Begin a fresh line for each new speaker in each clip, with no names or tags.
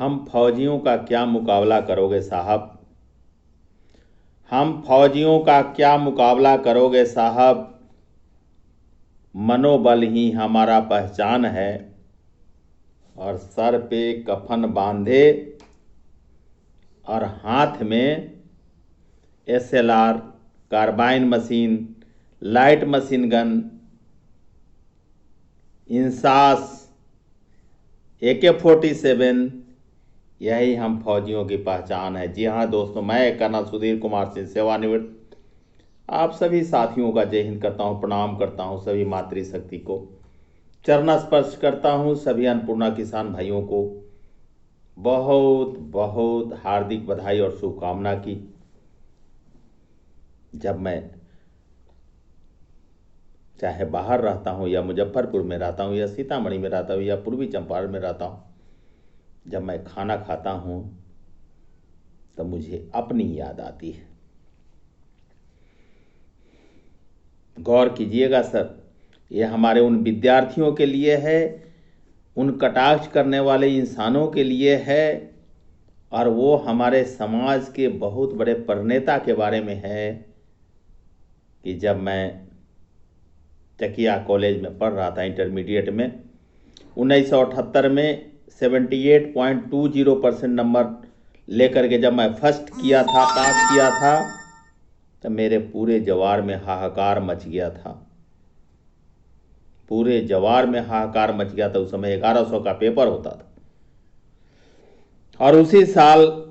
हम फौजियों का क्या मुकाबला करोगे साहब? हम फौजियों का क्या मुकाबला करोगे साहब? मनोबल ही हमारा पहचान है। और सर पे कफन बांधे और हाथ में SLR, carbine machine, light machine gun, INSAS, AK-47, यही हम फौजियों की पहचान है। जी हाँ दोस्तों, मैं कर्नल सुधीर कुमार सिंह, सेवानिवृत्त, आप सभी साथियों का जय हिंद करता हूँ, प्रणाम करता हूँ। सभी मातृशक्ति को चरण स्पर्श करता हूँ। सभी अन्नपूर्णा किसान भाइयों को बहुत बहुत हार्दिक बधाई और शुभकामना की। जब मैं चाहे बाहर रहता हूँ या मुजफ्फरपुर में रहता हूँ या सीतामढ़ी में रहता हूँ या पूर्वी चंपारण में रहता हूँ, जब मैं खाना खाता हूँ तब मुझे अपनी याद आती है। गौर कीजिएगा सर, ये हमारे उन विद्यार्थियों के लिए है, उन कटाक्ष करने वाले इंसानों के लिए है, और वो हमारे समाज के बहुत बड़े प्रणेता के बारे में है कि जब मैं चकिया कॉलेज में पढ़ रहा था, इंटरमीडिएट में, 1978 में 78.20% नंबर लेकर के जब मैं फर्स्ट किया था, पास किया था, तब मेरे पूरे जवार में हाहाकार मच गया था। पूरे जवार में हाहाकार मच गया था। उस समय 1100 का पेपर होता था। और उसी साल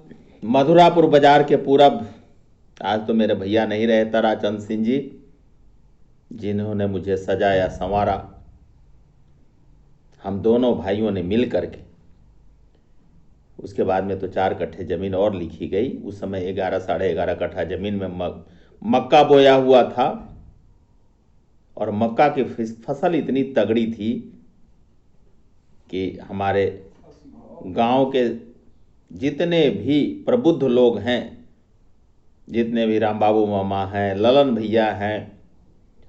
मधुरापुर बाजार के पूरब, आज तो मेरे भैया नहीं रहे, ताराचंद सिंह जी, जिन्होंने मुझे सजाया संवारा, हम दोनों भाइयों ने मिल करके, उसके बाद में तो 4 कट्ठे जमीन और लिखी गई। उस समय 11 साढ़े 11 कट्ठा जमीन में मक्का बोया हुआ था, और मक्का की फसल इतनी तगड़ी थी कि हमारे गांव के जितने भी प्रबुद्ध लोग हैं, जितने भी राम बाबू मामा हैं, ललन भैया हैं,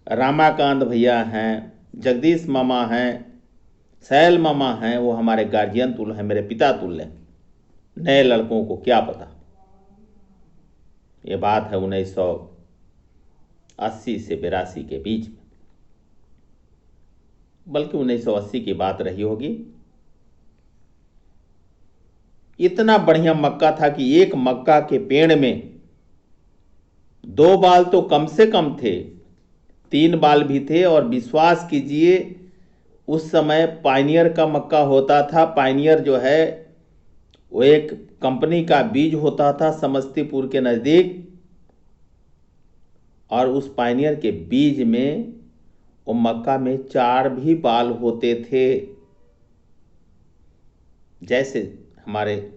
रामाकांत भैया हैं, जगदीश मामा हैं, सैल मामा हैं, वो हमारे गार्जियन तुल्य हैं, मेरे पिता तुल्य हैं। नए लड़कों को क्या पता। ये बात है 1980 से 82 के बीच में, बल्कि 1980 की बात रही होगी। इतना बढ़िया मक्का था कि एक मक्का के पेड़ में 2 बाल तो कम से कम थे, 3 बाल भी थे। और विश्वास कीजिए, उस समय पायनियर का मक्का होता था। पायनियर जो है वो एक कंपनी का बीज होता था समस्तीपुर के नज़दीक, और उस पायनियर के बीज में, वो मक्का में 4 भी बाल होते थे। जैसे हमारे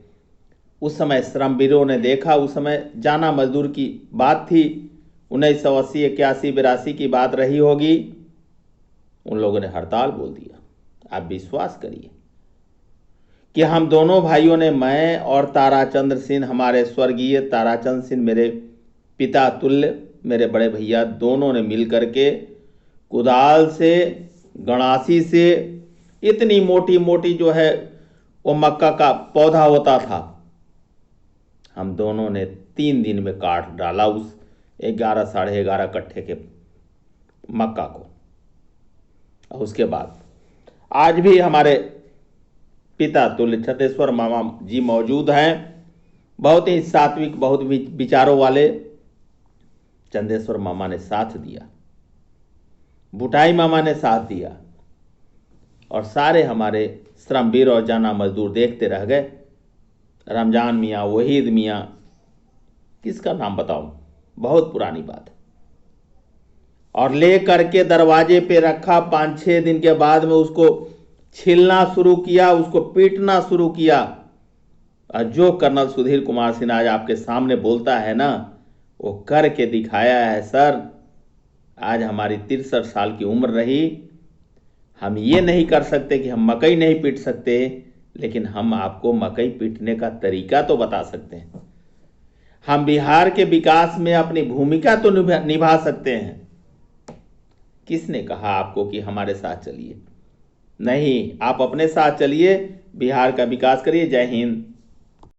उस समय श्रमवीरों ने देखा, उस समय जाना मजदूर की बात थी, 1980, 81, 82 की बात रही होगी। उन लोगों ने हड़ताल बोल दिया। आप विश्वास करिए कि हम दोनों भाइयों ने, मैं और ताराचंद्र सिंह, हमारे स्वर्गीय ताराचंद्र सिंह, मेरे पिता तुल्य, मेरे बड़े भैया, दोनों ने मिल करके कुदाल से, गणासी से, इतनी मोटी मोटी जो है वो मक्का का पौधा होता था, हम दोनों ने 3 दिन में काट डाला उस 11 साढ़े 11 कट्ठे के मक्का को। और उसके बाद आज भी हमारे पिता तुल्य छतेश्वर मामा जी मौजूद हैं, बहुत ही सात्विक, बहुत विचारों वाले। चंदेश्वर मामा ने साथ दिया, बुटाई मामा ने साथ दिया, और सारे हमारे श्रमवीर और जाना मजदूर देखते रह गए। रमजान मियाँ, वहीद मियाँ, किसका नाम बताऊं, बहुत पुरानी बात है। और ले करके दरवाजे पे रखा, 5-6 दिन के बाद में उसको छीलना शुरू किया, उसको पीटना शुरू किया। और जो कर्नल सुधीर कुमार सिन्हा आज आपके सामने बोलता है ना, वो करके दिखाया है सर। आज हमारी 63 साल की उम्र रही, हम ये नहीं कर सकते कि हम मकई नहीं पीट सकते, लेकिन हम आपको मकई पीटने का तरीका तो बता सकते हैं। हम बिहार के विकास में अपनी भूमिका तो निभा सकते हैं। किसने कहा आपको कि हमारे साथ चलिए? नहीं, आप अपने साथ चलिए, बिहार का विकास करिए। जय हिंद।